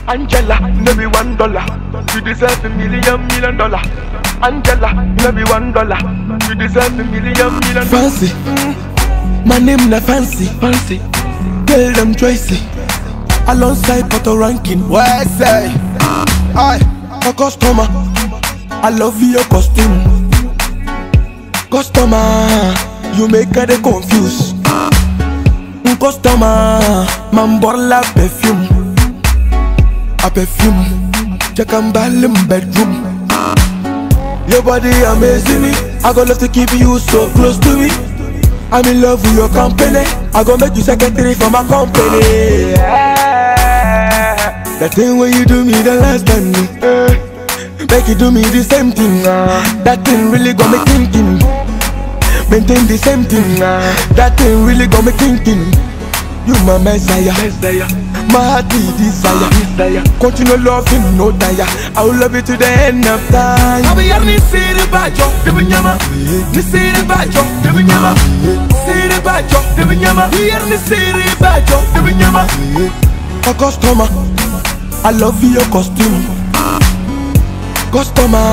Angela, maybe $1. You deserve $1 million. Angela, maybe $1. You deserve $1 million. Fancy, my name na fancy. Fancy, Girl, them Tracy. Alongside Porto ranking. What I say? A customer, I love your costume. Customer, you make her dey confused. Customer, man borla perfume. A perfume, check and ball in bedroom. Your body amazing me. I gonna love to keep you so close to me. I'm in love with your company. I gonna make you secretary for my company. That thing when you do me the last time, make you do me the same thing. That thing really got me thinking. Maintain the same thing. That thing really got me thinking. You my messiah, my heart is desire. Continue loving, no tire. I will love you to the end of time. I be on this city bajo, the nyama. This city bajo, the nyama. City bajo, the nyama. We on this city bajo, the nyama. A customer, I love your costume. Customer,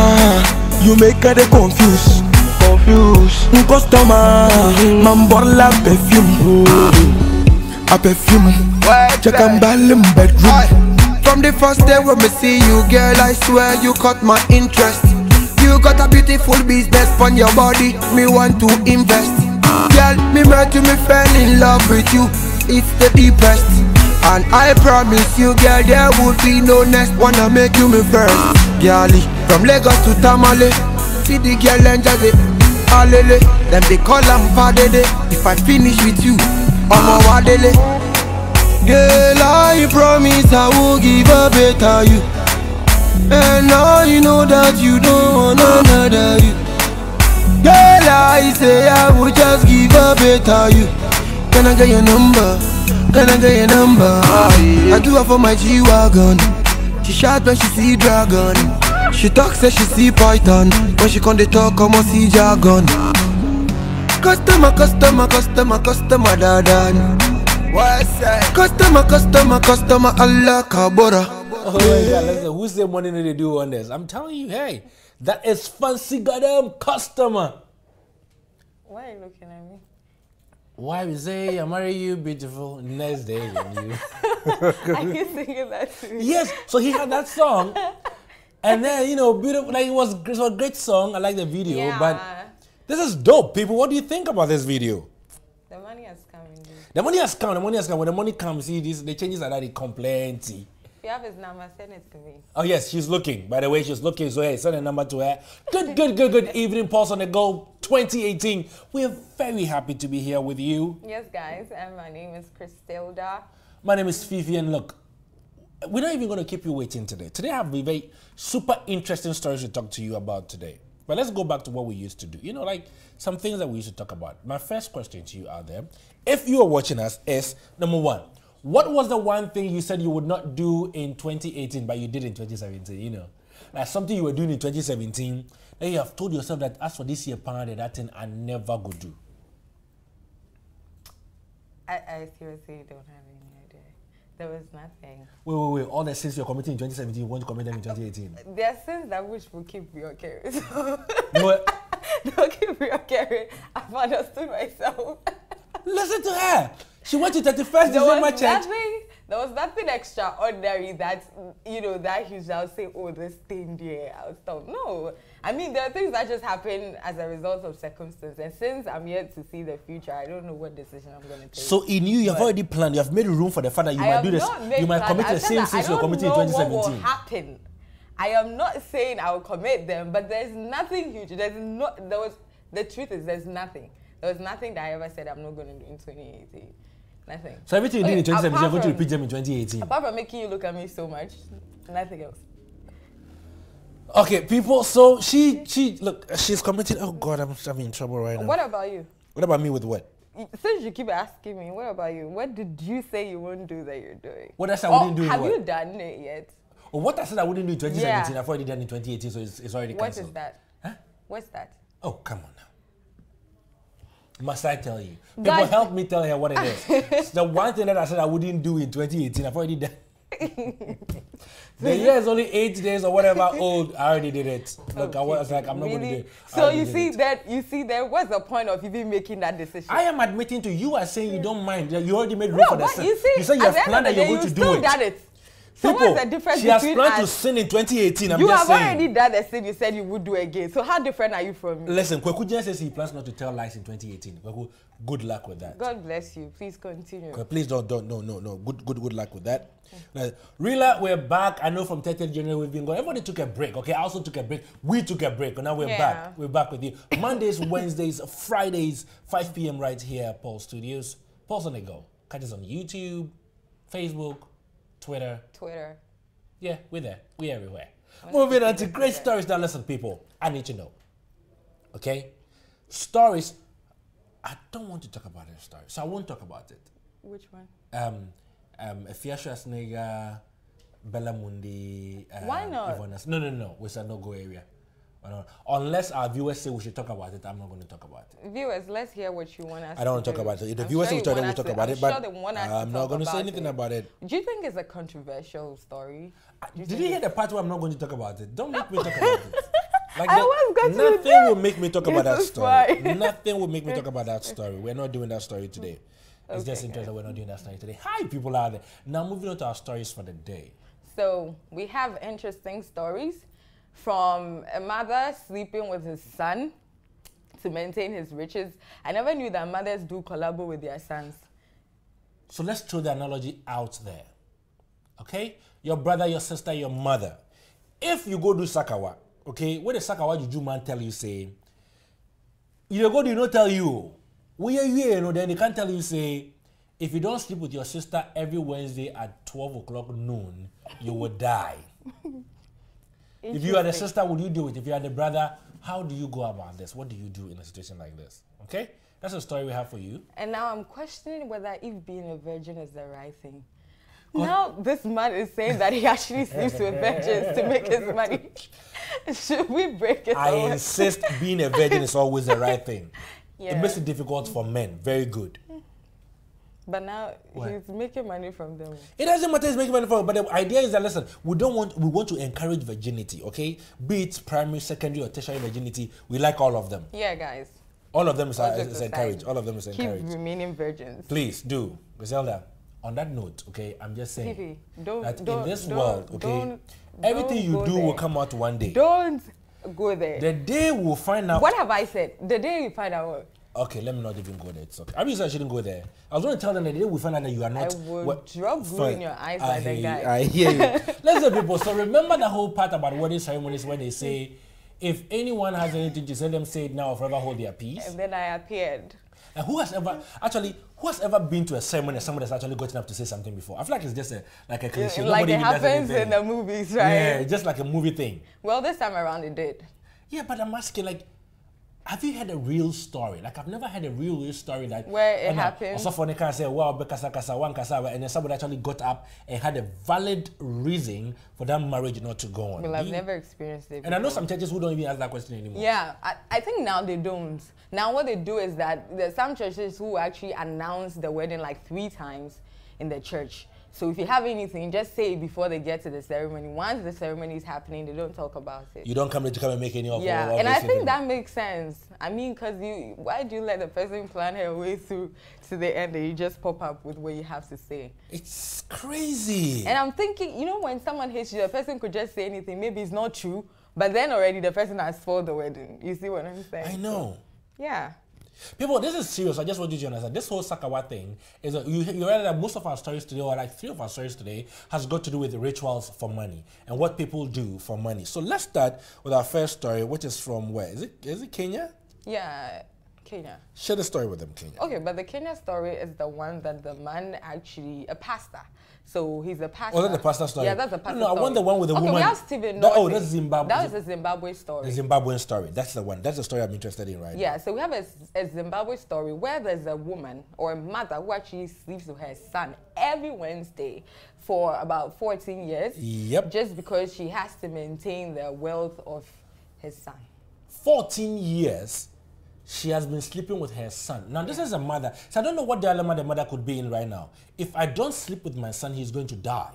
you make her dey confused. Customer, man borla perfume. A perfume, check and ball in bedroom. From the first day when me see you, girl, I swear you caught my interest. You got a beautiful business on your body, me want to invest. Girl, me met you, me fell in love with you. It's the deepest. And I promise you, girl, there would be no next. Wanna make you me first. Girlie, from Lagos to Tamale, see the girl and just it. Alele, them they call am Fadede. If I finish with you, I'm a wadele. Girl, I promise I will give a better you. And now you know that you don't want another you. Girl, I say I will just give a better you. Can I get your number? Can I get your number? I do it for my G-Wagon. She shot when she see dragon. She talk say she see python. When she come they talk, come on see jargon. Customer, dadan. What's that? Customer, Allah kabora. Oh yeah, listen, who's the money they do on this? I'm telling you, hey, that is fancy goddamn customer. Why are you looking at me? Why we say I marry you, beautiful, next day when you. Are you singing that to me? Yes, so he had that song, and then beautiful, like it was a great song. I like the video, Yeah. but this is dope, people. What do you think about this video? The money has come in. The money has come. The money has come. When the money comes, see this. The changes are that they come plenty. If you have his number, send it to me. Oh yes, she's looking. By the way, she's looking. So hey, send a number to her. Good evening, Pulse on the Go 2018. We're very happy to be here with you. Yes, guys, and my name is Christilda. My name is Fifi, and look, we're not even going to keep you waiting today. Today I have a very super interesting stories to talk to you about today. But let's go back to what we used to do. Like some things that we used to talk about. My first question to you out there, if you are watching us, is number one, what was the one thing you said you would not do in 2018, but you did in 2017? Like something you were doing in 2017, then you have told yourself that as for this year, that thing I never go do. I seriously don't have any idea. There was nothing. Wait. All the sins you're committing in 2017, you want to commit them in 2018? There are sins that which will keep me on carry. So What? they'll keep me on carry. I've understood myself. Listen to her. She went to 31st December church. There was nothing extraordinary that, that he shall say, oh, this thing there, I'll stop. No. I mean, there are things that just happen as a result of circumstances. And since I'm yet to see the future, I don't know what decision I'm going to take. So in you've already planned, you have made room for the fact that you might do this. You might commit the same sins you're committing in 2017. What will happen. I am not saying I will commit them, but there's nothing huge. The truth is there's nothing. There was nothing that I ever said I'm not going to do in 2018. Nothing. So everything you did in 2017, you're going to repeat them in 2018? Apart from making you look at me so much, nothing else. Okay, people, so she's committed. Oh God, I'm in trouble right now. What about you? What about me with what? Since you keep asking me, what about you? What did you say you wouldn't do that you're doing? What I said I wouldn't do have you done it yet? Or what I said I wouldn't do in 2017, I've already done in 2018, so it's already cancelled. What is that? Huh? What's that? Oh, come on now. Must I tell you? People, help me tell her what it is. It's the one thing that I said I wouldn't do in 2018, I've already done. The year is only 8 days or whatever old. I already did it. Look, I was like, I'm not going to do it. So you see that, what's the point of even making that decision? I am admitting to you are saying you don't mind. You already made room for the sin. You see, you said you have planned that you're going to do it. So People, what's the difference she has between planned to us? sin in 2018. You have already done the sin you said you would do again. So how different are you from me? Listen, Kweku just says he plans not to tell lies in 2018. Kweku, good luck with that. God bless you. Please continue. Please don't. No. Good luck with that. Rila, we're back. I know from 30th January we've been going. Everybody took a break. Okay, I also took a break. We took a break. And now we're back. We're back with you. Mondays, Wednesdays, Fridays, 5 p.m. right here at Paul Studios. Paul's on the go. Catch us on YouTube, Facebook, Twitter. Yeah, we're there. We're everywhere. Moving on to great stories. Now listen, people, I need to know. Okay? Stories. I don't want to talk about this story, so I won't talk about it. Which one? Efia Schwarzenegger, Bella Mundi. Why not? Ivana. No. It's a no-go area. Unless our viewers say we should talk about it, I'm not going to talk about it. Viewers, let's hear what you want us to do. I don't want to talk about it. If the viewers say we should talk about it, but I'm not going to say anything about it. Do you think it's a controversial story? Did you hear the part where I'm not going to talk about it? Don't make me talk about it. Like I was going to nothing will make me talk about that story. Why. Nothing will make me talk about that story. We're not doing that story today. It's just interesting we're not doing that story today. Hi, people out there. Now moving on to our stories for the day. So we have interesting stories from a mother sleeping with his son to maintain his riches. I never knew that mothers do collabo with their sons. So let's throw the analogy out there. Okay? Your brother, your sister, your mother. If you go do Sakawa, okay, what the Sakawa Juju man tell you, say, you go, do not tell you. We are here, you know, then they can't tell you, say, if you don't sleep with your sister every Wednesday at 12 o'clock noon, you will die. If you are the sister, would you do it? If you are the brother, how do you go about this? What do you do in a situation like this? Okay? That's a story we have for you. And now I'm questioning whether if being a virgin is the right thing. Now this man is saying that he actually sleeps with virgins to make his money. Should we break it? I insist being a virgin is always the right thing. Yeah. It makes it difficult for men. Very good. But now he's making money from them. It doesn't matter he's making money from them, but the idea is that, listen, we want to encourage virginity, okay? Be it primary, secondary, or tertiary virginity, we like all of them. Yeah, guys. All of them is encouraged. All of them is encouraged. Keep remaining virgins. Please do. Griselda, on that note, okay, I'm just saying in this world, okay, everything you do will come out one day. Don't go there. The day we'll find out. What have I said? The day you find out what? Okay, let me not even go there. It's okay. I mean, I shouldn't go there. I was going to tell them that the day we find out that you are not. I would drop glue in your eyes like that guy. I hear you. Listen, people. So remember the whole part about wedding ceremonies when they say, if anyone has anything to say, them say it now or forever hold their peace. And then I appeared. And who has ever been to a ceremony and someone has actually gotten up to say something before? I feel like it's just like a cliche. Like it happens in the movies, right? Yeah, just like a movie thing. Well, this time around it did. Yeah, but I'm asking, like, have you had a real story? Like, I've never had a real story that where it happened. So for say, wow, and then somebody actually got up and had a valid reason for that marriage not to go on. Well, I've never experienced it before. And I know some churches who don't even ask that question anymore. Yeah, I think now they don't. Now what they do is that there's some churches who actually announce the wedding like 3 times in the church. So if you have anything, just say it before they get to the ceremony. Once the ceremony is happening, they don't talk about it. You don't come to come and make any offer. Yeah, and I think that makes sense. I mean, because why do you let the person plan her way through to the end and you just pop up with what you have to say? It's crazy. And I'm thinking, you know, when someone hates you, the person could just say anything. Maybe it's not true, but then already the person has spoiled the wedding. You see what I'm saying? I know. So, yeah. People, this is serious. I just want you to understand. This whole Sakawa thing is you realize that most of our stories today, or like 3 of our stories today, has got to do with rituals for money and what people do for money. So let's start with our first story, which is from where? Is it Kenya? Yeah, Kenya. Share the story with them, Kenya. Okay, but the Kenya story is the one that the man actually, a pastor. So he's a pastor. Oh, that's the pastor story? Yeah, that's the pastor story. No, I want the one with the woman. Okay, we have Stephen. Oh, that's Zimbabwe. That was a Zimbabwe story. The Zimbabwean story. That's the one. That's the story I'm interested in right now. Yeah, so we have a Zimbabwe story where there's a woman or a mother who actually sleeps with her son every Wednesday for about 14 years. Yep. Just because she has to maintain the wealth of his son. 14 years. She has been sleeping with her son. Now, this is a mother. So I don't know what dilemma the mother could be in right now. If I don't sleep with my son, he's going to die.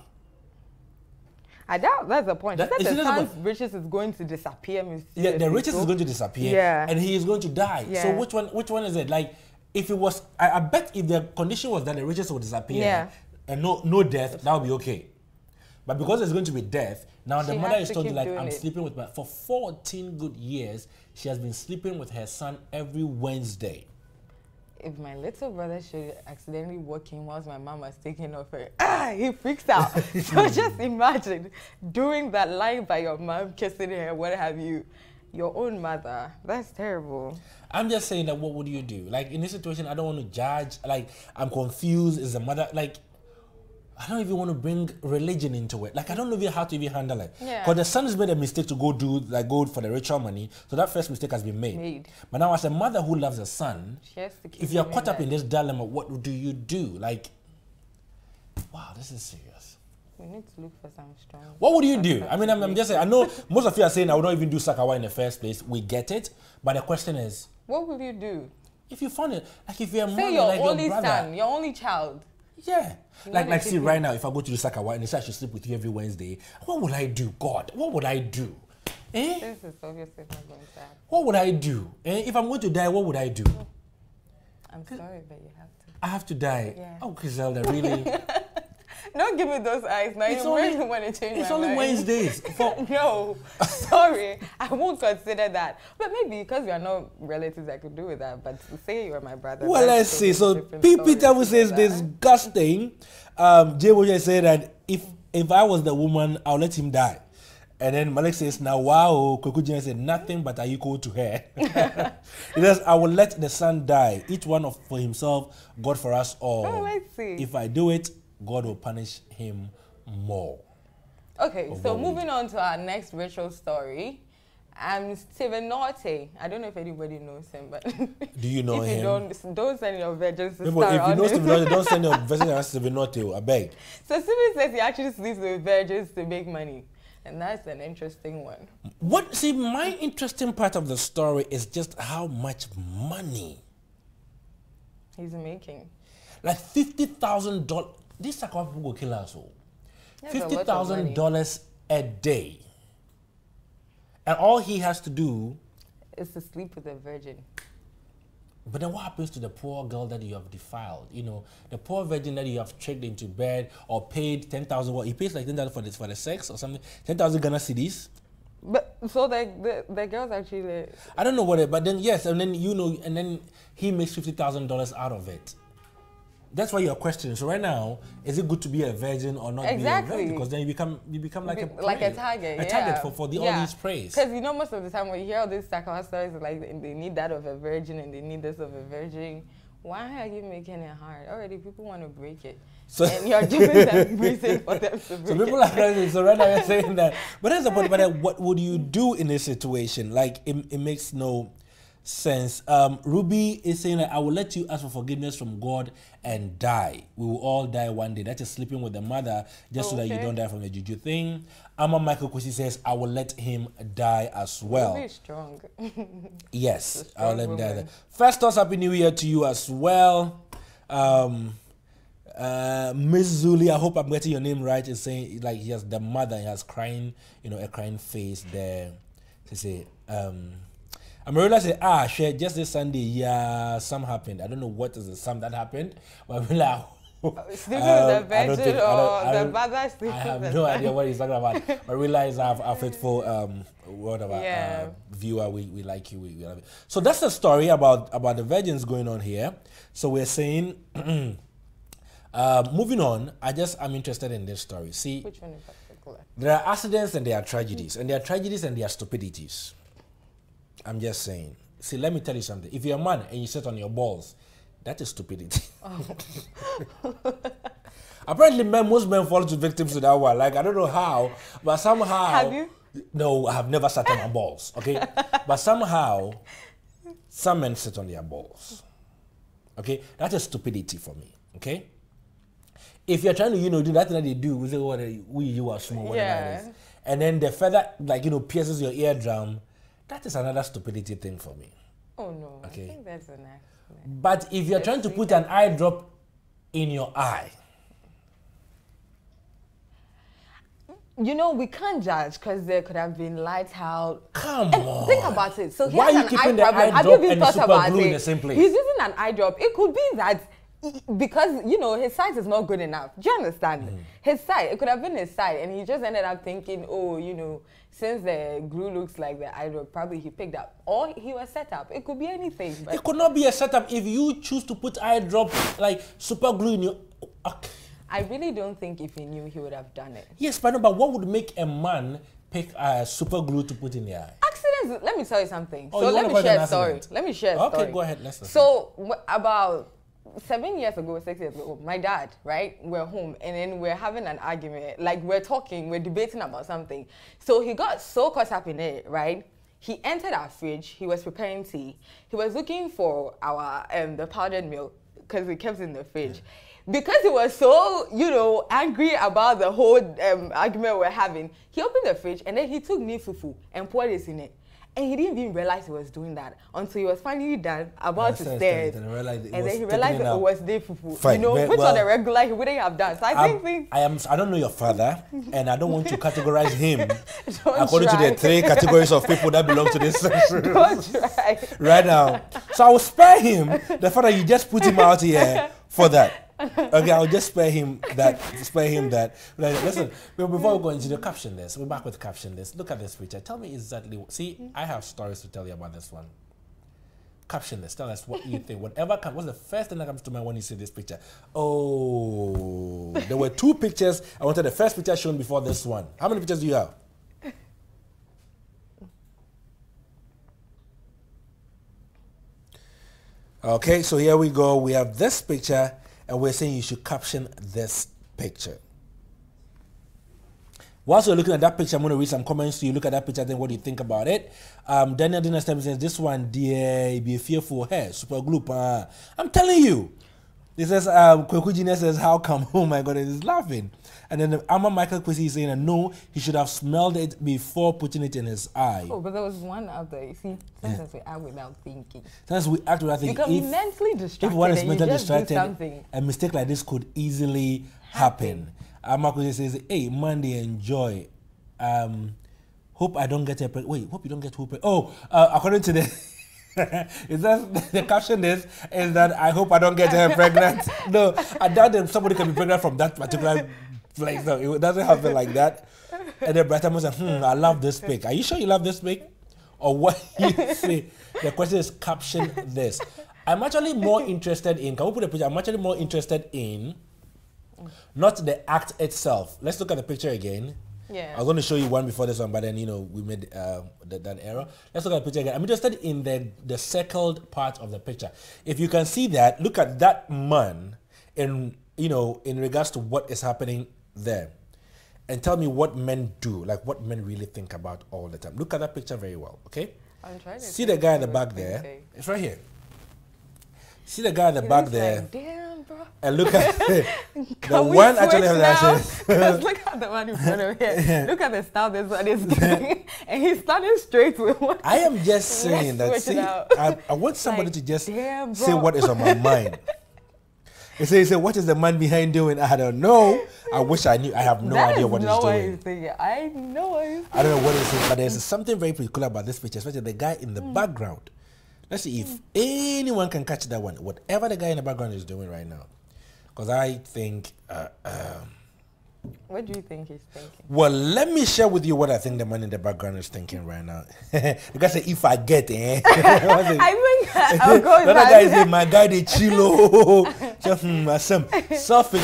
I doubt that's the point. That- She you see, said the that's the son's riches is going to disappear mysteriously. Yeah, the riches so- is going to disappear, Yeah. and he is going to die. So Yeah. which one is it? Like, if it was, I bet if the condition was that the riches would disappear Yeah. and no death, that would be okay. But because there's going to be death, now the She mother has is to told you, keep like, doing I'm it. sleeping with my, for 14 good years, she has been sleeping with her son every Wednesday. If my little brother should accidentally walk in whilst my mom was taking off her, he freaks out. So just imagine doing that lying by your mom, kissing her, what have you, your own mother. That's terrible. I'm just saying that what would you do? Like, in this situation, I don't want to judge. Like, I'm confused. Is the mother, like, I don't even want to bring religion into it. Like, I don't know even how to even handle it. Yeah. Because the son has made a mistake to go for the ritual money. So that first mistake has been made. But now, as a mother who loves a son, She has to keep if you're doing caught up that. in this dilemma, what do you do? Like, wow, this is serious. We need to look for some strong. What would you do? I mean, I'm just saying, I know most of you are saying I would not even do Sakawa in the first place. We get it. But the question is, What will you do? if you found it, like if you're a Say mother, your like only your brother, son, your only child. yeah. You Like, wanna see, keep right him. now, if I go to the Sakawa and they say I should sleep with you every Wednesday, what would I do? God, what would I do? Eh? This is obviously not going to happen. What would I do? Eh? If I'm going to die, what would I do? I'm sorry, but you have to. I have to die. Yeah. Oh, Griselda, really? Don't give me those eyes. Now It's you only- really want to change It's my only mind. Wednesdays. No, sorry, I won't consider that. But maybe because we are not relatives, I could do with that. But to say you are my brother. Well, that's let's see. totally So, different P. story Peter will say it's altogether. disgusting. Jay Boja said that if I was the woman, I'll let him die. And then Malik says, now, wow, Kokujina said, nothing but are equal to her. He says, I will let the son die, each one for himself, God for us all. Oh, let's see. If I do it, God will punish him more. Okay, Of so what we moving on to our next ritual story. Stephen Norte. I don't know if anybody knows him, but Do you know if you him? don't send your virgins to People, start if you on know him. Stephen Norte, don't send your version as Stephen Norte, I beg. So Stephen says he actually sleeps with virgins to make money. And that's an interesting one. See, my interesting part of the story is just how much money. He's making. Like $50,000. This is how people will kill us all. That's a lot of money. $50,000 a day. And all he has to do, Is to sleep with a virgin. but then what happens to the poor girl that you have defiled? You know, the poor virgin that you have tricked into bed or paid 10,000, what? He pays like 10,000 for the sex or something? 10,000 Ghana cedis? But so the girls actually. I don't know what it, but then yes, and then and then he makes $50,000 out of it. That's why you're questioning. So right now, is it good to be a virgin or not Exactly. be a virgin? Because then you become like a Like a prey. target. A target for all these praise. Because most of the time when you hear all these Sakawa stories, like they need that of a virgin and they need this of a virgin. Why are you making it hard? Already people want to break it. So- and you're giving them reason for them to break So people it. are crazy. So right now you're saying that. But that's the point. But then what would you do in this situation? Like it makes no sense. Ruby is saying that I will let you ask for forgiveness from God and die. We will all die one day. That is sleeping with the mother just so that you Okay. don't die from the juju thing. Amma Michael Kusi says I will let him die as well. Ruby is strong. Yes, It's a I'll strong let him die. woman. First thoughts, Happy New Year to you as well. Miss Zuli, I hope I'm getting your name right, is saying like he has the mother, he has crying, a crying face there. She say, Amarilla said, share just this Sunday, yeah, some happened. I don't know what is the some that happened, but I'm like, Sleeping with the I don't virgin think- I or don't- the mother sleeping I have with no the idea what he's talking about. I realize our faithful whatever Yeah. viewer, we like you, we love it. So that's the story about the virgins going on here. So we're saying, moving on. I'm interested in this story. See, Which one in particular? there are accidents and there are tragedies, and there are tragedies and there are stupidities. I'm just saying. See, let me tell you something. If you're a man and you sit on your balls, that is stupidity. Apparently, most men fall to victims to that one. Like, I don't know how, but somehow... Have you? No, I have never sat on my balls, okay? But somehow, some men sit on their balls. Okay? That is stupidity for me, okay? If you're trying to, do that thing that they do, we say, you are small, whatever Yeah. it is. And then the feather, pierces your eardrum, that is another stupidity thing for me. Oh no, Okay. I think that's an accident. But if you're trying to put an eye drop in your eye, You know, we can't judge because there could have been lights out. Come on. Think about it. So Why are you keeping the eye drop and the super glue in the same place? He's using an eye drop. It could be that because, you know, his size is not good enough. Do you understand? His size, it could have been his size, and he just ended up thinking, oh, you know, since the glue looks like the eye drop, probably he picked up. Or he was set up. It could be anything. But it could not be a setup if you choose to put eye drop, like super glue in your... Okay. I really don't think if he knew, he would have done it. Yes, but what would make a man pick super glue to put in the eye? Accidents, let me tell you something. Oh, so you let wanna me call it share an a story. accident? Let me share a story. Okay, go ahead. Let's listen. So about 7 years ago, 6 years ago, my dad, right, we're home and then we're having an argument. Like we're talking, we're debating about something. So he got so caught up in it, right? He entered our fridge. He was preparing tea. He was looking for our the powdered milk because we kept it in the fridge. Because he was so, you know, angry about the whole argument we're having, he opened the fridge and then he took me fufu and poured it in it. And he didn't even realize he was doing that until he was finally done, about to stare. And then he realized it was day fufu. Fine. You know, which on the regular he wouldn't have done. So I think I don't know your father, and I don't want to categorize him according try. to the 3 categories of people that belong to this section. Don't try. Right now. So I will spare him the fact that you just put him out here for that. Okay, I'll just spare him that. Like, listen, before we go into the caption list, we're back with caption list. Look at this picture. Tell me exactly. See, I have stories to tell you about this one. Caption list. Tell us what you think. What's the first thing that comes to mind when you see this picture? Oh, there were 2 pictures. I wanted the first picture shown before this one. How many pictures do you have? Okay, so here we go. We have this picture. And we're saying you should caption this picture. Whilst you're looking at that picture, I'm going to read some comments to you. Look at that picture, then what do you think about it? Daniel Dynasty says, this one, dear, be fearful hair, super glue. I'm telling you. This says, Kweku Gina says, how come? Oh my God, he's laughing. And then Amma Michael Kwesi is saying, no, he should have smelled it before putting it in his eye. Oh, but there was one out there. You see, sometimes we act without thinking. Sometimes we act without thinking. You can be mentally distracted. If one is and mentally you just do distracted, something. a mistake like this could easily happen. Amma Kwesi says, hey, Monday, enjoy. Hope I don't get a wait, hope you don't get hope. Oh, according to the is that the caption is that I hope I don't get her pregnant. No, I doubt that somebody can be pregnant from that particular place. No, it doesn't happen like that. And then Bretta must say, I love this pic. Are you sure you love this pic? Or what you say? The question is caption this. I'm actually more interested in, can we put a picture? I'm actually more interested in not the act itself. Let's look at the picture again. Yeah. I was going to show you one before this one, but then, you know, we made that error. Let's look at the picture again. I'm interested in the circled part of the picture. If you can see that, look at that man in, you know, in regards to what is happening there. And tell me what men do, like what men really think about all the time. Look at that picture very well, okay? I'm trying to see the guy in the back there. It's right here. See the guy in the back there. Like, damn, bro. And look at the one actually has that. Look at the one in front of here. Look at the style this one is doing. And he's starting straight with one. I am just saying that, see, I want somebody to just say what is on my mind. They say, what is the man behind doing? I don't know. I wish I knew. I have no idea what he's doing. I know what he's doing. I don't know what he's doing, but there's something very particular about this picture, especially the guy in the background. Let's see if anyone can catch that one, whatever the guy in the background is doing right now. Because I think... what do you think he's thinking? Well, let me share with you what I think the man in the background is thinking right now. The guy said, if I get it. I think I'll go with that. The other guy is saying, my guy, they chilo. Some selfish.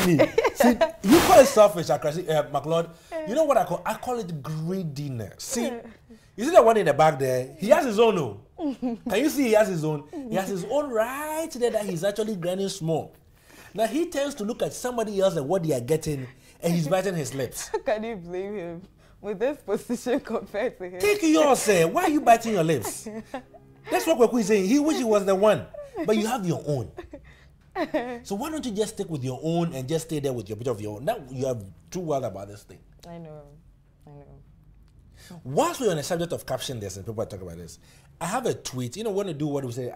See, you call it selfish, McLeod. You know what I call? I call it greediness. See, you see the one in the back there? He has his own. Oh. Can you see he has his own? He has his own right there that he's actually grinding small. Now he tends to look at somebody else and what they are getting, and he's biting his lips. How can you blame him with this position compared to him? Take yours, why are you biting your lips? That's what Kweku is saying. He wish he was the one, but you have your own. So why don't you just stick with your own and just stay there with your bit of your own? Now you have too well about this thing. I know. Whilst we're on the subject of caption this and people are talking about this, I have a tweet. You know, when we do what we say,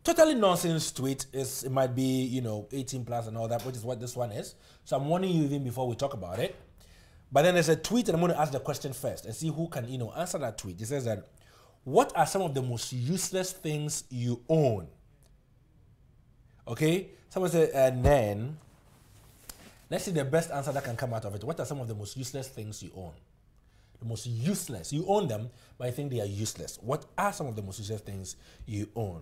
totally nonsense tweet. It might be, you know, 18 plus and all that, which is what this one is. So I'm warning you even before we talk about it. But then there's a tweet, and I'm going to ask the question first and see who can, answer that tweet. It says that, what are some of the most useless things you own? Okay? Someone said, and then, let's see the best answer that can come out of it. What are some of the most useless things you own? The most useless. You own them, but I think they are useless. What are some of the most useless things you own?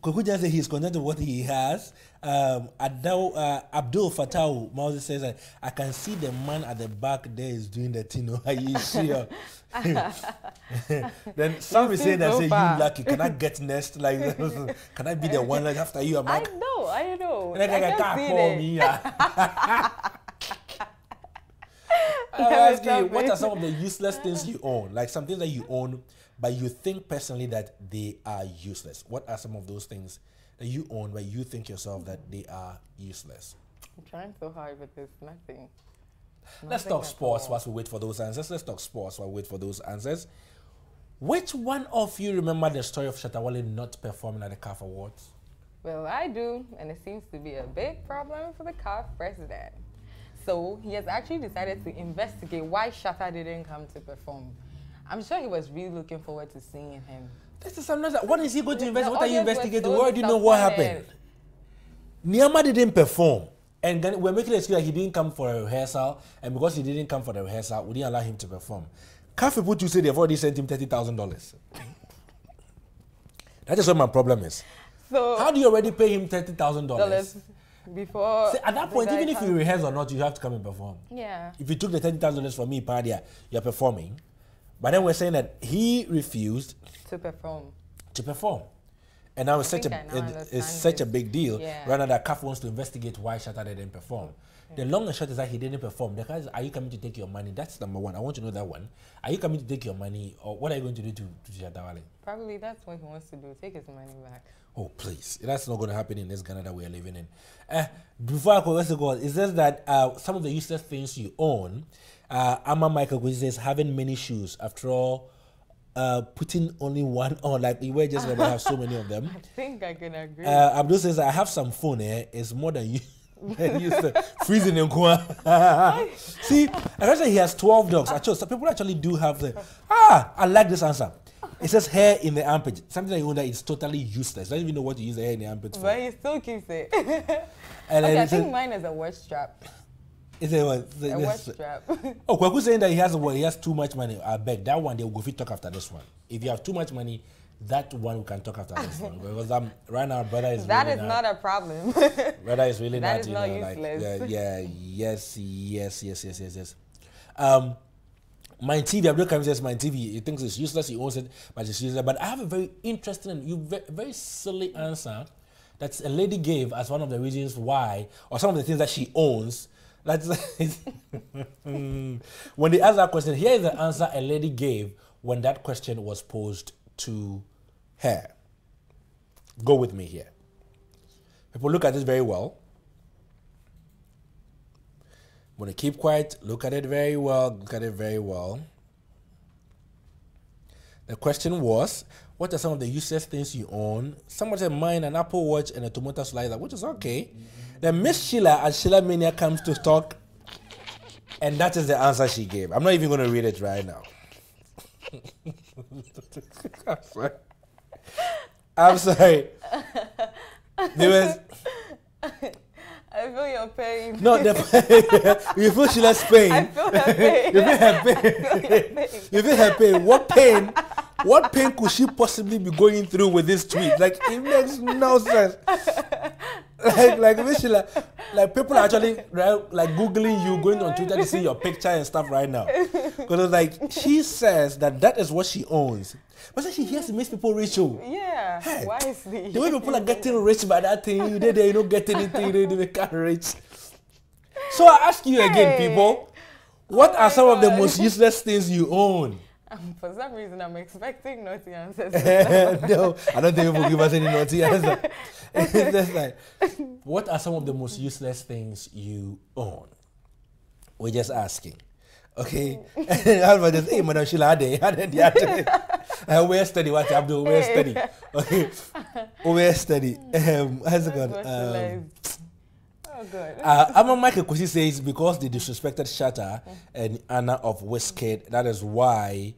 Kokujan says he's content with what he has. Abdul Fatah Moses says that I can see the man at the back there is doing the thing. Are you sure? Then some is saying that say you lucky. Can I get next? Like, can I be the one like after you? I'm like, I know. Like, I can't call me. I'm asking, what are some of the useless things you own? Like some things that you own, but you think personally that they are useless. What are some of those things that you own, but you think yourself that they are useless? I'm trying so hard with this. Nothing. Let's talk sports whilst we wait for those answers. Let's talk sports while we wait for those answers. Which one of you remember the story of Shatawale not performing at the CAF Awards? Well, I do, and it seems to be a big problem for the CAF president. So he has actually decided to investigate why Shatta didn't come to perform. I'm sure he was really looking forward to seeing him. This is another. What is he going to investigate? What are you audience was investigating? so We already know what happened. Niama didn't perform. And then we're making an excuse that he didn't come for a rehearsal. And because he didn't come for the rehearsal, we didn't allow him to perform. CAF people to say they've already sent him $30,000. That is what my problem is. So how do you already pay him $30,000? Before at that point, even if you rehearse or not, you have to come and perform. Yeah. If you took the $30,000 from me, Padia, you're performing. But then we're saying that he refused to perform. And now it's such a big deal. Yeah. Rather that CAF wants to investigate why Shatta didn't perform. The long and short is that he didn't perform. The guys, are you coming to take your money? That's number one. I want to know that one. Are you coming to take your money, or what are you going to do to Shatawale? Probably that's what he wants to do. Take his money back. Oh, please. That's not going to happen in this Ghana that we are living in. Before I go, it says that some of the useless things you own, Amma Michael says having many shoes. After all, putting only one on, like you were just going to have so many of them. I think I can agree. Abdul says, I have some phone here. It's more than you. Freezing in Kwa. See, I say he has 12 dogs. Actually, some people actually do have the. I like this answer. It says hair in the armpit. Something that you own that is totally useless. I don't even know what to use the hair in the armpit for. But he still keeps it. And okay, I think mine is a watch strap. Is it what? A watch strap. Oh, Kwaku saying that he has too much money. I beg that one they will go fit talk after this one. If you have too much money, that one we can talk after this one. Because right now, brother is that really is not a problem. Brother is really that not. Is not useless. Yes. My TV, Abdul Karim says my TV. He thinks it's useless. He owns it, but it's useless. But I have a very interesting and very silly answer that a lady gave as one of the reasons why, or some of the things that she owns. That's when they asked that question. Here is the answer a lady gave when that question was posed to her. Go with me here. People look at this very well. I'm going to keep quiet. Look at it very well. The question was, what are some of the useless things you own? Someone said mine, an Apple Watch and a tomato slicer, which is okay. Then Miss Sheila at Sheila Mania comes to talk, and that is the answer she gave. I'm not even going to read it right now. I'm sorry. There was... I feel your pain. No, you feel Sheila's pain. I feel her pain. You feel her pain. What pain could she possibly be going through with this tweet? Like, it makes no sense. Like Sheila, like people are actually like Googling you, going on Twitter to see your picture and stuff right now. Because it's like, she says that is what she owns. But then she hears it makes people rich. Yeah, hey, wisely. The way people are getting rich by that thing, you don't get anything, you don't get rich. So I ask you again, people, what are some of the most useless things you own? For some reason, I'm expecting naughty answers. No, I don't think people give us any naughty answers. It's just like, what are some of the most useless things you own? We're just asking. Okay? Alva just, hey, Madam Sheila, we're study what Abdul, we're study. Okay? We're study. How's it going? Oh, good. Ama Michael Kusi says because they disrespected Shatta and Anna of Wizkid, that is why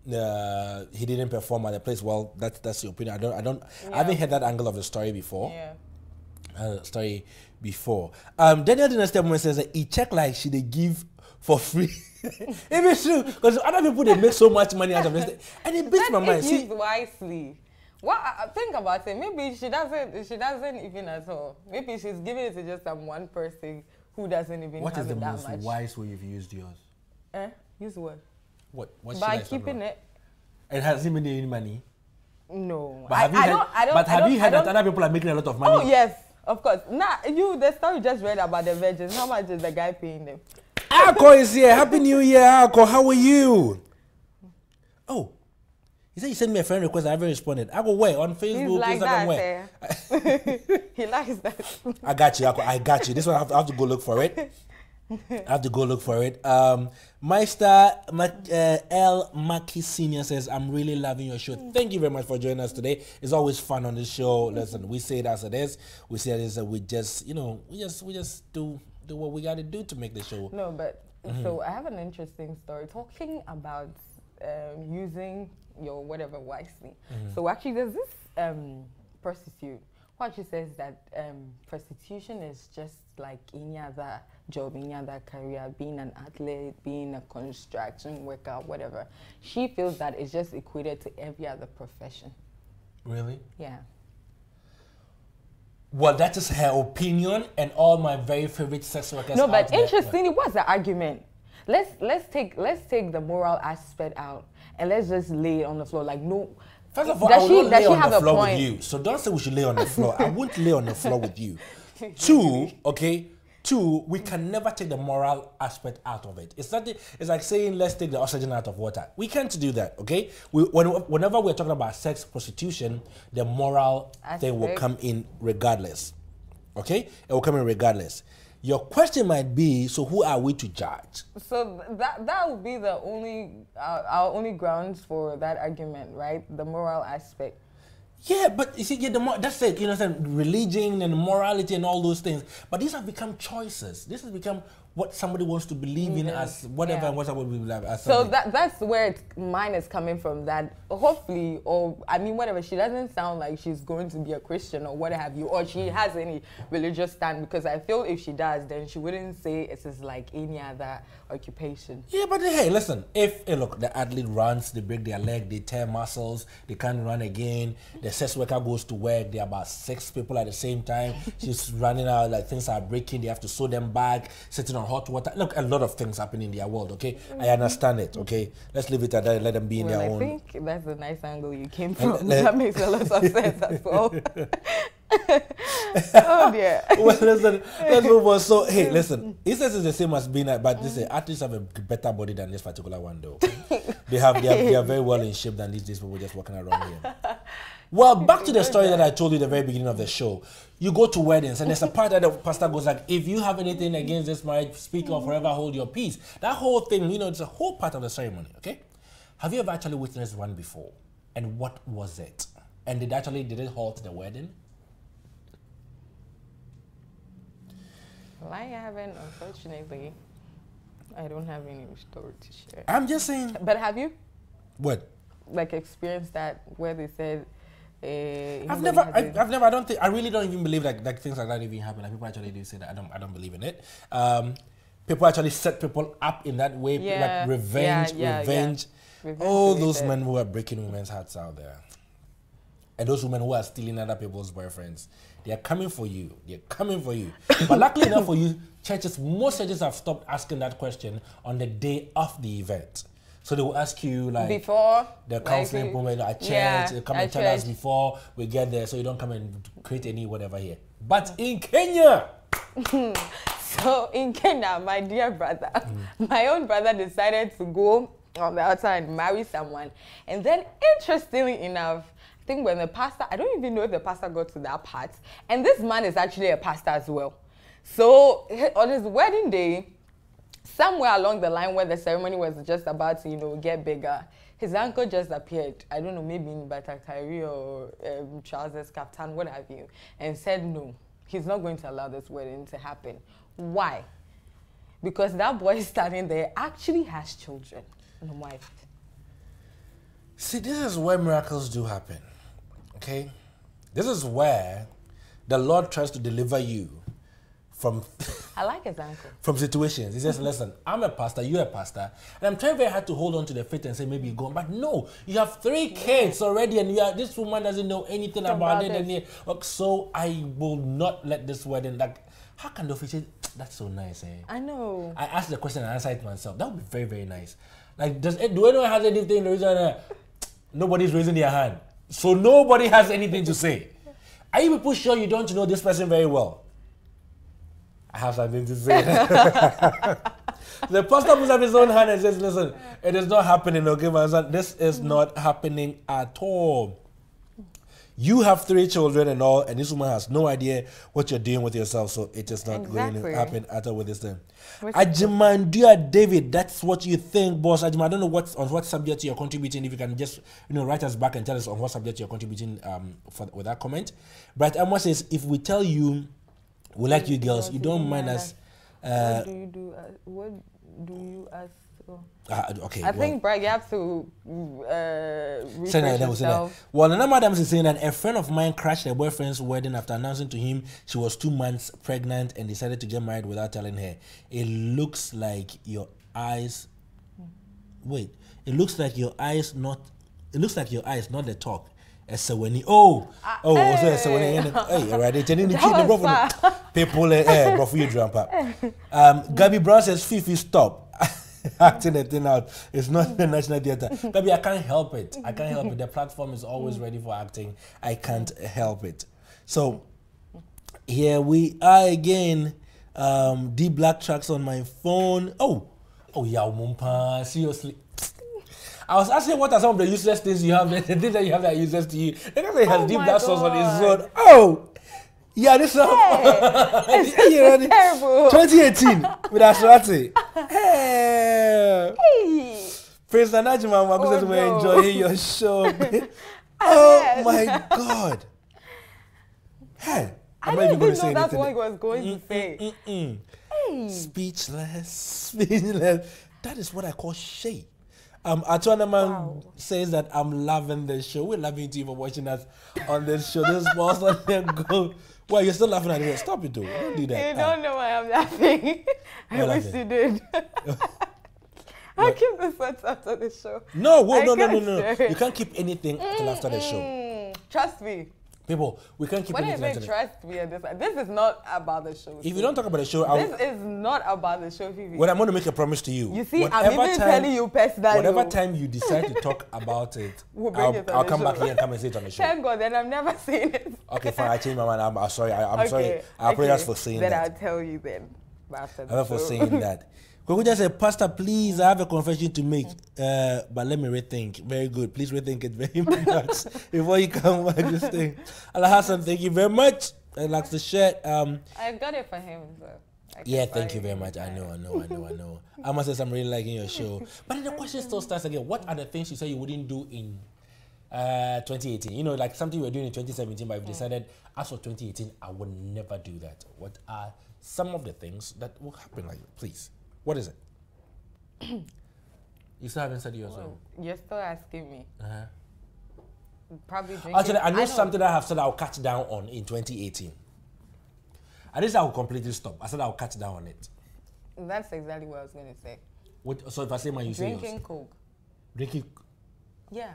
he didn't perform at the place. Well, that's your opinion. I haven't heard that angle of the story before. Yeah. Daniel Dynasty says that he checked like she they give for free. It is true because other people they make so much money out of this, and it beats my mind. If used wisely. Well, think about it. Maybe she doesn't even at all. Maybe she's giving it to just some one person who doesn't even what have is the it that most much. wise way you've used yours? Use what? What? By keeping it. It hasn't made any money. No. But have you heard that other people are making a lot of money? Oh yes, of course. Nah, the story you just read about the virgins. How much is the guy paying them? Ako is here. Happy New Year, Ako. How are you? Oh, he said you sent me a friend request. I haven't responded. I go where on Facebook, He's like Instagram, that. where? He likes that. I got you, Ako. I got you. This one I have to go look for it. Meister L. Maki Senior says, I'm really loving your show. Thank you very much for joining us today. It's always fun on this show. Listen, we say it as it is. We say it is that we just do what we got to do to make the show. No, but so I have an interesting story talking about using your whatever wisely. So actually, there's this prostitute who actually says that prostitution is just like any other job, any other career, being an athlete, being a construction worker, whatever. She feels that it's just equated to every other profession. Really? Yeah. Well, that is her opinion, and all my very favorite sex workers. No, but interestingly, what's the argument? Let's take the moral aspect out, and let's just lay it on the floor. Like, no. First of all, I will not lay on the floor with you. So don't say we should lay on the floor. I won't lay on the floor with you. Two, we can never take the moral aspect out of it. It's like saying let's take the oxygen out of water. We can't do that, okay? Whenever we're talking about sex, prostitution, the moral thing will come in regardless, okay? It will come in regardless. Your question might be, so who are we to judge? So that would be the our only grounds for that argument, right? The moral aspect. Yeah, but you see, that's it. You know, religion and morality and all those things. But these have become choices. This has become what somebody wants to believe in as whatever and what somebody will believe as something. So that's where mine is coming from. That hopefully, or I mean, whatever. She doesn't sound like she's going to be a Christian or what have you, or she has any religious stand. Because I feel if she does, then she wouldn't say it is like any other occupation. Yeah, but hey, listen. If look, the athlete runs, they break their leg, they tear muscles, they can't run again. The sex worker goes to work. There are about 6 people at the same time. She's running out, like things are breaking. They have to sew them back, sitting on hot water. Look, a lot of things happen in their world, okay? I understand it, okay? Let's leave it at that and let them be in their own. I think that's a nice angle you came from. That makes a lot of sense as well. Oh dear. Well, listen, let's move on. So, hey, listen, he says it's the same as being, but this athletes have a better body than this particular one, though. They are very well in shape than these people just walking around here. Well, back to the story that I told you at the very beginning of the show. You go to weddings, and there's a part that the pastor goes like, if you have anything against this marriage, speak or forever hold your peace. That whole thing, it's a whole part of the ceremony, okay? Have you ever actually witnessed one before? And what was it? And did it halt the wedding? Well, I haven't, unfortunately. I don't have any story to share. I'm just saying. But have you? What? Like experienced that where they said I've never, I don't think, I really don't even believe like things like that even happen. Like people actually do say that. I don't believe in it. People actually set people up in that way, like revenge. All those men who are breaking women's hearts out there. And those women who are stealing other people's boyfriends, they are coming for you. They're coming for you. But luckily enough for you, most churches have stopped asking that question on the day of the event. So they will ask you like before the counseling moment at church, come and tell us before we get there, so you don't come and create any whatever here. But in Kenya, so in Kenya, my dear brother, my own brother decided to go on the outside and marry someone, and then interestingly enough, I think when the pastor, I don't even know if the pastor got to that part, and this man is actually a pastor as well. So on his wedding day, somewhere along the line where the ceremony was just about to, get bigger, his uncle just appeared. I don't know, maybe in Batakari or trousers, Captain, what have you, and said, no, he's not going to allow this wedding to happen. Why? Because that boy standing there actually has children and a wife. See, this is where miracles do happen. Okay? This is where the Lord tries to deliver you from I like his uncle. from situations. He says, listen, I'm a pastor, you're a pastor, and I'm trying very hard to hold on to the faith and say maybe you're going, but no, you have 3 kids already, and this woman doesn't know anything about it. And so I will not let this wedding, like, how can the official, that's so nice, eh? I know. I asked the question and answered it myself. That would be very, very nice. Like, do anyone has anything in the reason nobody's raising their hand? So nobody has anything to say. Are you people sure you don't know this person very well? I have something to say. The pastor puts up his own hand and says, listen, it is not happening, okay, my son? This is not happening at all. You have 3 children and all, and this woman has no idea what you're doing with yourself, so it is not going to happen at all with this thing. Ajimandia David, that's what you think, boss. Ajima, I don't know on what subject you're contributing. If you can just write us back and tell us on what subject you're contributing with that comment. But Amos says, if we tell you we like you girls, you don't mind us. What do you ask? Okay. I think, Brad, you have to research yourself. Well, Nana Madams is saying that a friend of mine crashed her boyfriend's wedding after announcing to him she was 2 months pregnant and decided to get married without telling her. It looks like your eyes. Wait. It looks like your eyes, not the talk. So when he so when he hey, right, it's any people bro for you drama. Gabby Brown says, Fifi, stop acting the thing out. It's not the National Theatre. Gabby, I can't help it. The platform is always ready for acting. I can't help it. So here we are again. D Black Tracks on my phone. Oh yeah, Mumpa, seriously. I was asking what are some of the useless things you have, the things that you have that are useless to you. The guy he has deep black sauce on his own. Oh! Yeah, this is terrible. 2018 with Asrati. Hey! Prince Nanajima, my business will enjoy your show. Oh my God. Hey! I didn't even know that's what he was going to say. Hey. Speechless. That is what I call shade. Atuanaman says that I'm loving the show. We're loving you for watching us on this show. This boss on there go. Well, you're still laughing at it. Stop it, though. Don't do that. You don't know why I'm laughing. I wish you did. I'll keep the sweats after the show. No. You can't keep anything until after the show. Trust me. People, we can't keep anything. When I say trust me, this is not about the show. If you don't talk about the show, this is not about the show, Phoebe. Well, I'm going to make a promise to you. You see, I'm even telling you personally. Whatever time you decide to talk about it, I'll come back here and come and say it on the show. Thank God, then I'm never saying it. Okay, fine. I changed my mind. I'm sorry. I'm sorry. I apologize for saying that. Then I'll tell you then. After the show. For saying that. Kokuja said, Pastor, please, I have a confession to make, but let me rethink. Very good. Please rethink it very much before you come back this thing. Allah Hassan, thank you very much. I'd like to share. I got it for him, so. Yeah, thank you very much. I know. I must say I'm really liking your show. But then the question still starts again. What are the things you say you wouldn't do in 2018? Like something you were doing in 2017, but you've decided, as for 2018, I would never do that. What are some of the things that will happen like that? Please. What is it? You still haven't said yours. You're still asking me. Probably drinking. Actually, I know something that I have said I'll cut down on in 2018. And this I will completely stop. I said I'll cut down on it. That's exactly what I was going to say. So if I say mine, you say yours? Drinking Coke. Drinking? Yeah.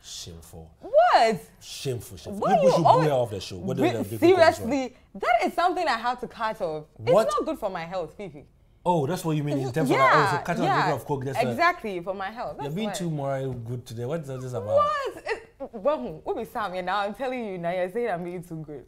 Shameful. What? Shameful. People should go off the show. Seriously, that is something I have to cut off. What? It's not good for my health, Fifi. Oh, that's what you mean in terms of so cutting on of Coke. That's exactly for my health. You're being too moral good today. What is this about? What? Well, we'll be Sam now. I'm telling you now. You're saying I'm being too good.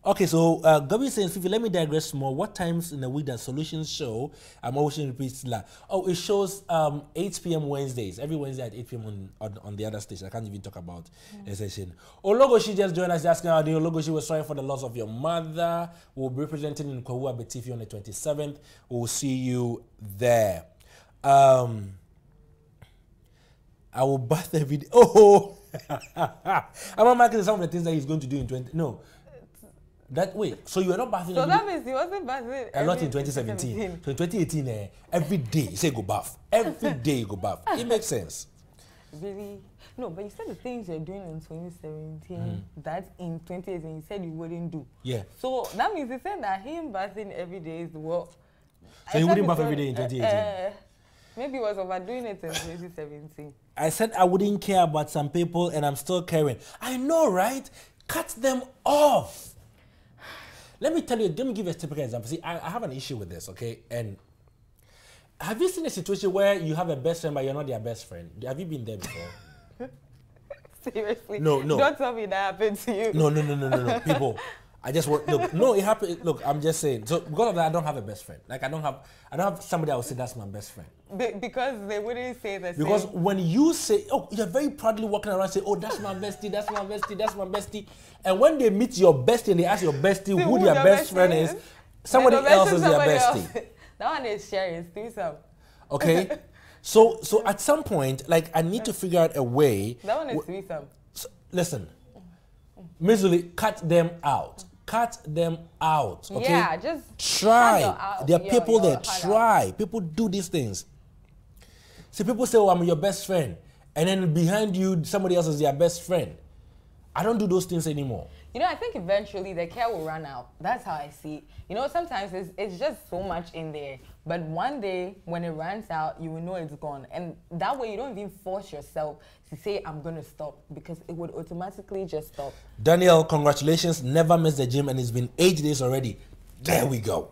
Okay, so Gabi says, Fifi, let me digress more. What times in the week does Solutions show? I'm always repeating that. Oh, it shows 8 p.m. Wednesdays. Every Wednesday at 8 p.m. on the other station. I can't even talk about the session. Ologoshi just joined us asking how the Ologoshi was sorry for the loss of your mother. We'll be representing in Kwahua Betifi on the 27th. We'll see you there. I will bath every day. Oh, I'm not marking some of the things that he's going to do in 20. No. That way. So you are not bathing. So that means he wasn't bathing a lot in 2017. So in 2018, every day you say go bath. Every day you go bath. It makes sense. Really? No, but you said the things you're doing in 2017 that in 2018 you said you wouldn't do. Yeah. So that means you said that him bathing every day is what? So you wouldn't bath every day in 2018? Maybe he was overdoing it in 2017. I said I wouldn't care about some people and I'm still caring. I know, right? Cut them off. Let me tell you, let me give you a typical example. See, I have an issue with this, okay? And have you seen a situation where you have a best friend but you're not their best friend? Have you been there before? Seriously? No. Don't tell me that happened to you. No. People, I just want, look, no, it happened. Look, I'm just saying. So because of that, I don't have a best friend. Like I don't have somebody I would say that's my best friend. Because they wouldn't say the same. Because when you say, oh, you're very proudly walking around say, oh, that's my bestie, that's my bestie, that's my bestie. And when they meet your bestie and they ask your bestie who their best friend is, somebody else is their bestie. That one is sharing, threesome. Okay? So at some point, like I need to figure out a way. That one is threesome. So, listen, Mizuli, cut them out. Cut them out. Okay? Yeah, just try. There are people that try. People do these things. See, people say, oh, I'm your best friend. And then behind you, somebody else is their best friend. I don't do those things anymore. You know, I think eventually the care will run out. That's how I see it. You know, sometimes it's just so much in there. But one day, when it runs out, you will know it's gone. And that way, you don't even force yourself to say, I'm going to stop. Because it would automatically just stop. Daniel, congratulations. Never missed the gym. And it's been 8 days already. There we go.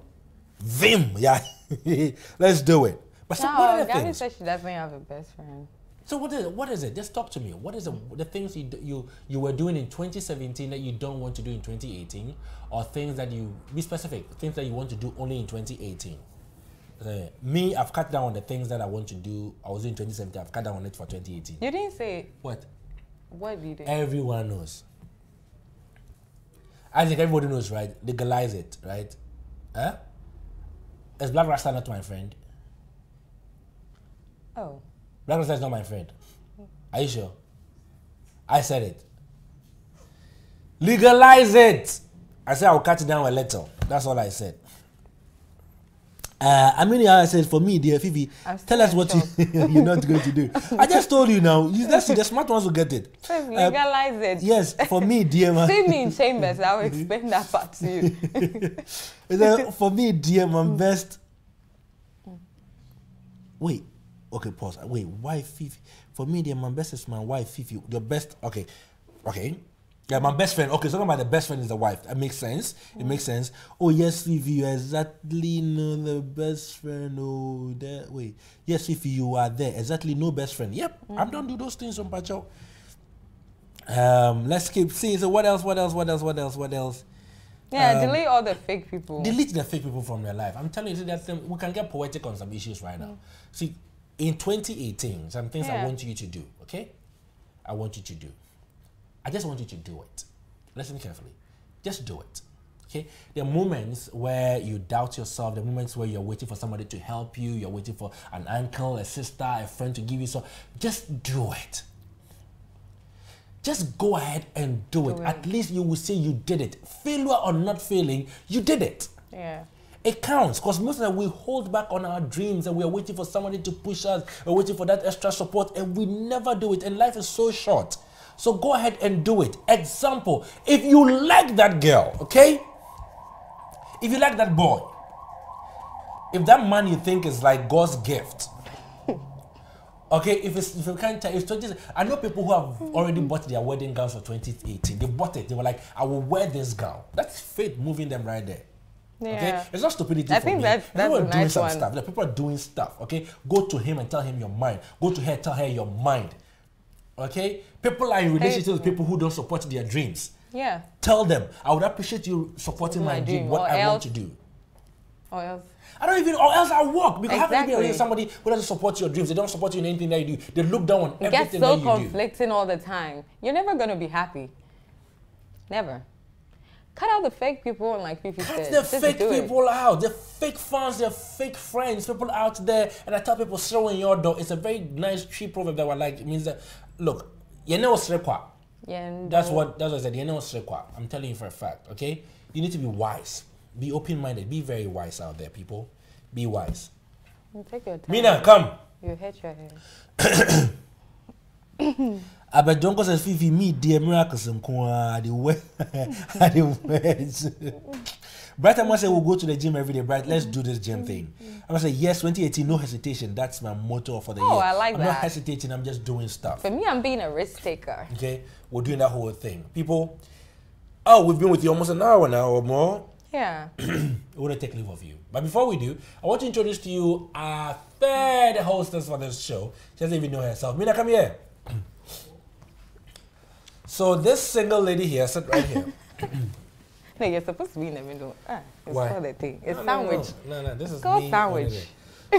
Vim. Yeah. Let's do it. But so what are the Gabby things? said she doesn't have a best friend. So what is it? Just talk to me. What is the things you were doing in 2017 that you don't want to do in 2018, or things that you be specific, things that you want to do only in 2018? Me, I've cut down on the things that I want to do. I was doing 2017. I've cut down on it for 2018. You didn't say it. What? What did you do? Everyone knows. I think everybody knows, right? Legalize it, right? Huh? Is Black Rasta not my friend? Oh. Black Rasta is not my friend. Are you sure? I said it. Legalize it. I said I'll cut it down a little. That's all I said. I said, for me, dear Fifi, tell us what you're not going to do. I just told you now. Let's see, the smart ones will get it. Legalize it. Yes, for me, dear man. See me in chambers. I will explain that part to you. For me, dear, my best. Wait. Okay, pause. Wait, why Fifi? For me, dear, my best is my wife, Fifi. Your best, okay. Yeah, my best friend. Okay, so about the best friend is the wife. That makes sense. It makes sense. Oh, yes, Fifi, you exactly know the best friend. Oh, there. Wait. Yes, Fifi, you are there. Exactly, no best friend. Yep, I don't do those things on Pacho. Let's keep seeing. So what else? Yeah, delete all the fake people. Delete the fake people from your life. I'm telling you that we can get poetic on some issues right now. See, in 2018, some things I want you to do, okay? I want you to do. I just want you to do it. Listen carefully. Just do it, okay? There are moments where you doubt yourself, there are moments where you're waiting for somebody to help you, you're waiting for an uncle, a sister, a friend to give you so. Just do it. Just go ahead and do it. At least you will say you did it. Failure or not failing, you did it. Yeah. It counts, because most of the time we hold back on our dreams and we are waiting for somebody to push us, we're waiting for that extra support, and we never do it, and life is so short. So go ahead and do it. Example, if you like that girl, okay? If you like that boy, if that man you think is like God's gift, okay, if you can't tell, it's 20, I know people who have already bought their wedding gowns for 2018. They bought it. They were like, I will wear this gown. That's faith moving them right there. Yeah. Okay, it's not stupidity. I think that's a doing nice some one. stuff. Like, people are doing stuff. Okay, go to him and tell him your mind. Go to her, tell her your mind. Okay, people are in relationships with people who don't support their dreams. Yeah. Tell them, I would appreciate you supporting my dream, what I want to do. Or else. I don't even, or else I'll walk. Because how can you Exactly. be somebody who doesn't support your dreams? They don't support you in anything that you do. They look down on It everything gets so that you do. conflicting all the time. You're never going to be happy. Never. Cut out the fake people and like Fifi said. Cut the fake people out. The fake fans, the fake friends, people out there. And I tell people, throw in your door. It's a very nice, cheap proverb that I like. It means that, look, That's what I said. I'm telling you for a fact, okay? You need to be wise. Be open-minded. Be very wise out there, people. Be wise. You take your time. Mina, come. You hit your head. I bet don't go say Fifi me dear miracles and the way Bright, I must say we'll go to the gym every day. Bright, let's do this gym thing. I must say yes, 2018, no hesitation. That's my motto for the year. I like I'm that. not hesitating. I'm just doing stuff. For me, I'm being a risk taker. Okay, we're doing that whole thing, people. We've been with you almost an hour now or more. Yeah. We want to take leave of you. But before we do, I want to introduce to you our third hostess for this show. She doesn't even know herself. Mina, come here. So this single lady here, sit right here. No, you're supposed to be in the middle. It's Why? called a thing. It's sandwich. No, this is called me sandwich.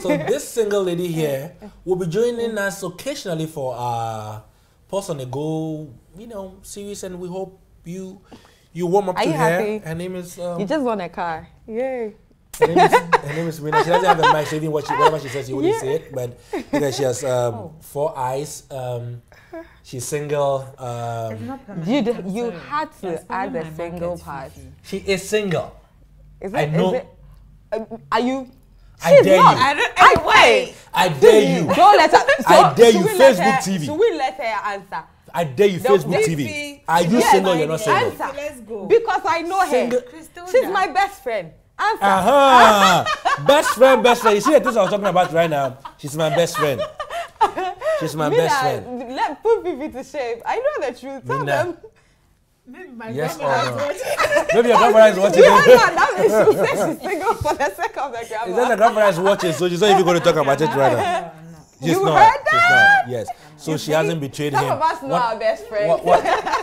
So this single lady here will be joining us occasionally for our Pulse on the Go, series, and we hope you warm up to her. Happy? Her name is. You just won a car. Yay. Her name is Mina. She doesn't have a mic, so even whatever she says, you wouldn't say it. But because she has 4 eyes, she's single. You had to add the single part. She is single. Is it? I know. Are you? I dare you. Wait. I dare you. Don't let her. I dare you. Facebook TV. Should we let her answer? I dare you. Facebook TV. Are you single? You're not single. Answer. Let's go. Because I know her. She's my best friend. Answer. Best friend. You see the things I was talking about right now? She's my best friend. She's my best friend. Let put people to shame. I know the truth. Tell them. Maybe my Yes grandma or no? is watching. Maybe your grandmother is watching. That means she says she's single for the sake of the grandma. Is that the grandmother is watching? So she's not even going to talk about it right now. She's You not. heard She's that? not. Yes. So she hasn't betrayed him. Some of us know our best friend.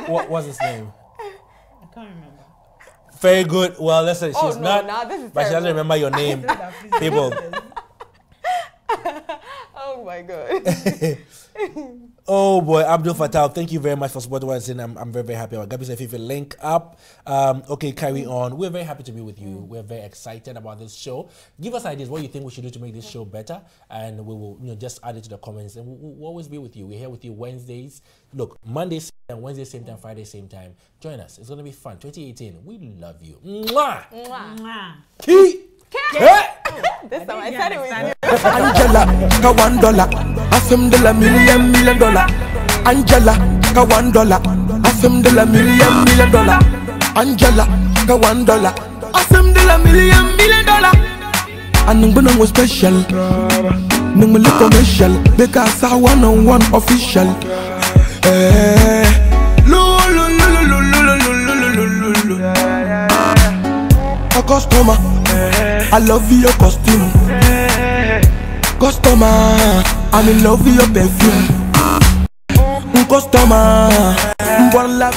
What's his name? I can't remember. Very good. Well, listen, she's not. Now this is But she doesn't terrible. remember your name. People. Oh my God. Oh boy, Abdul Fattah, thank you very much for supporting what I'm saying. I'm very, very happy. Gabi said if you link up. Okay, carry on. We're very happy to be with you. We're very excited about this show. Give us ideas what you think we should do to make this show better, and we will just add it to the comments, and we'll always be with you. We're here with you Wednesdays. Look, Mondays and Wednesday same time, Friday same time. Join us. It's gonna be fun. 2018. We love you. Mwah! Mwah. Key. This time I said it with you. Angela, ka $1. $1 million dollar. Angela, ka $1. $1 million dollar. Angela, ka $1. $1 million dollar. And I'm no special. No me look commercial because I one official. A customer, I love your costume. Customer, I'm in love with your perfume. Customer, one love.